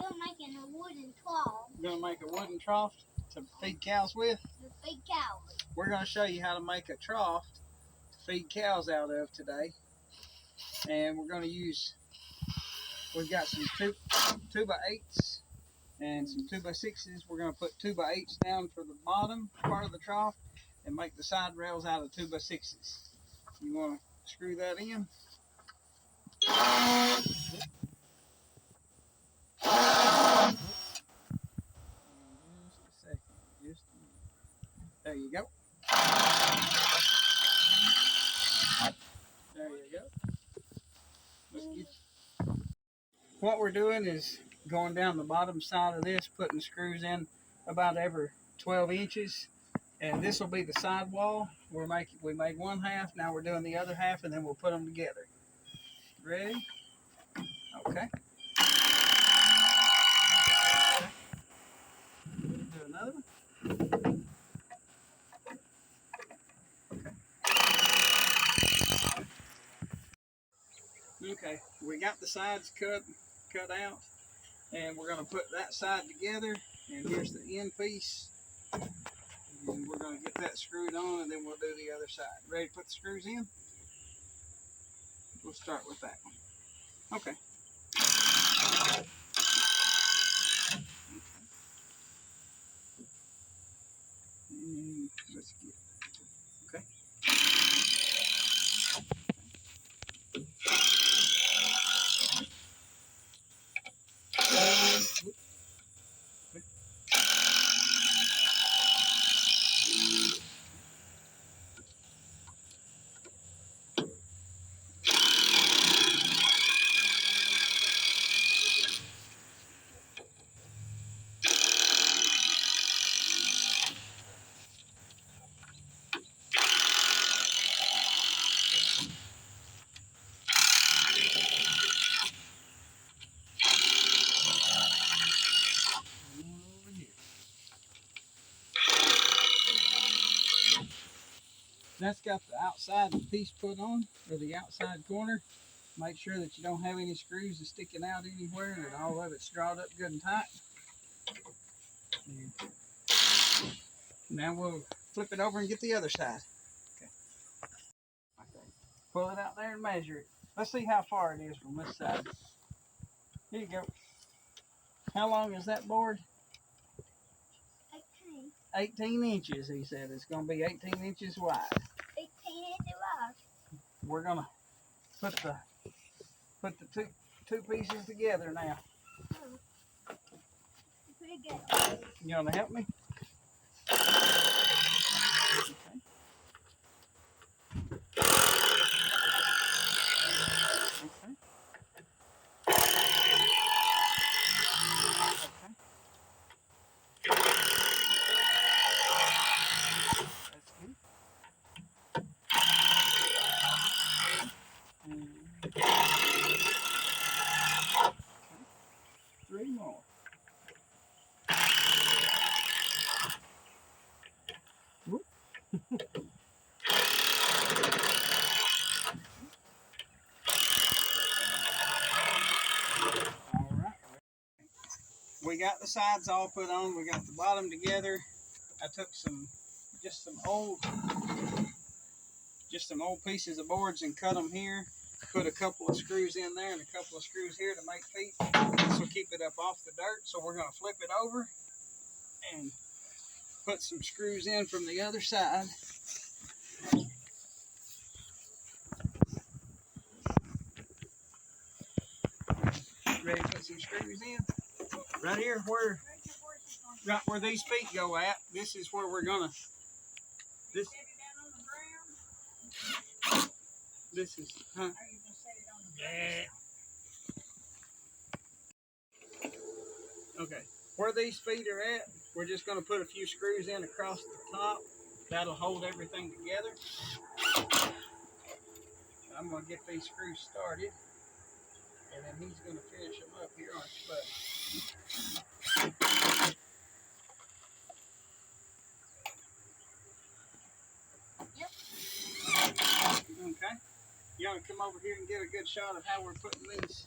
You're making a wooden trough. We're going to make a wooden trough to feed cows with. To feed cows. We're going to show you how to make a trough to feed cows out of today. And we're going to use, we've got some 2x8s and some 2x6s. We're going to put 2x8s down for the bottom part of the trough and make the side rails out of 2x6s. You want to screw that in. There you go. There you go. What we're doing is going down the bottom side of this, putting screws in about every 12 inches. And this will be the side wall. We made one half, now we're doing the other half, and then we'll put them together. Ready? Okay. Do another one. Okay, we got the sides cut out, and we're going to put that side together, and here's the end piece, and we're going to get that screwed on, and then we'll do the other side. Ready to put the screws in? We'll start with that one. Okay. And let's get it. Okay. That's got the outside piece put on, or the outside corner. Make sure that you don't have any screws sticking out anywhere, and all of it's drawn up good and tight. And now we'll flip it over and get the other side. Okay. Pull it out there and measure it. Let's see how far it is from this side. Here you go. How long is that board? 18 inches, he said. It's going to be 18 inches wide. 18 inches wide. We're going to put the two pieces together now. Pretty good. You want to help me? Three more. Alright. We got the sides all put on. We got the bottom together. I took just some old pieces of boards and cut them here. Put a couple of screws in there and a couple of screws here to make feet. This will keep it up off the dirt. So we're going to flip it over and put some screws in from the other side. Ready to put some screws in? Right here right where these feet go at. This is where we're going to... This is... Huh? Okay, where these feet are at, we're just going to put a few screws in across the top. That'll hold everything together. I'm going to get these screws started, and then he's going to finish them up here on his butt. Okay, you want to come over here and get a good shot of how we're putting these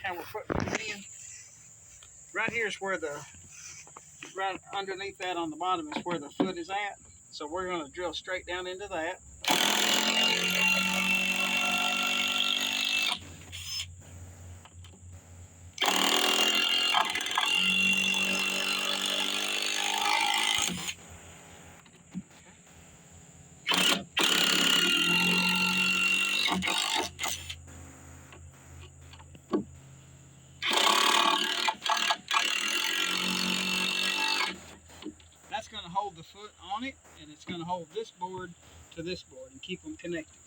how we're putting it in. Right here is where right underneath that on the bottom is where the foot is at. So we're going to drill straight down into that. That's going to hold the foot on it, and it's going to hold this board to this board and keep them connected.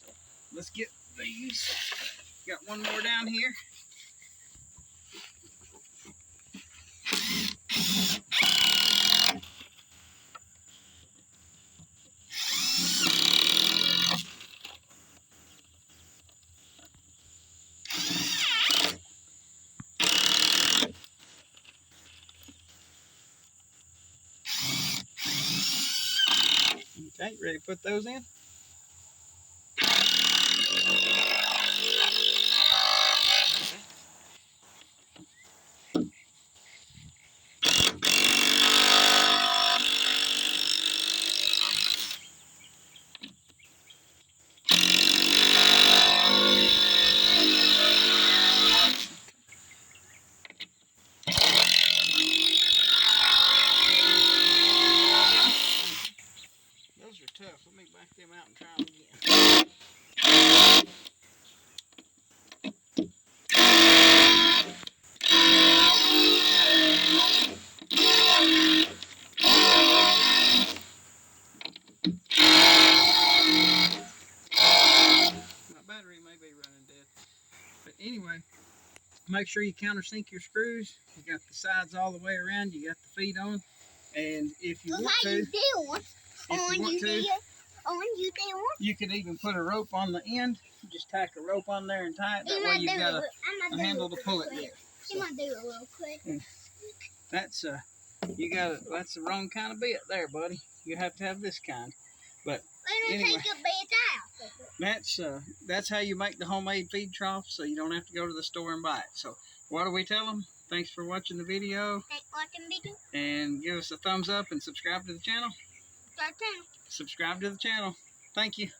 So let's get these. Got one more down here. Okay, ready to put those in? Those are tough. Let me back them out and try them again. My battery may be running dead. But anyway, make sure you countersink your screws. You got the sides all the way around. You got the feet on. And if you want to, you could even put a rope on the end. Just tack a rope on there and tie it. That way you've got a handle to pull it with. I'm gonna do it real quick. That's that's the wrong kind of bit there, buddy. You have to have this kind. But anyway, that's how you make the homemade feed trough, so you don't have to go to the store and buy it. So what do we tell them? Thanks for watching the video. Thanks for watching the video. And give us a thumbs up and subscribe to the channel. Subscribe to the channel. Thank you.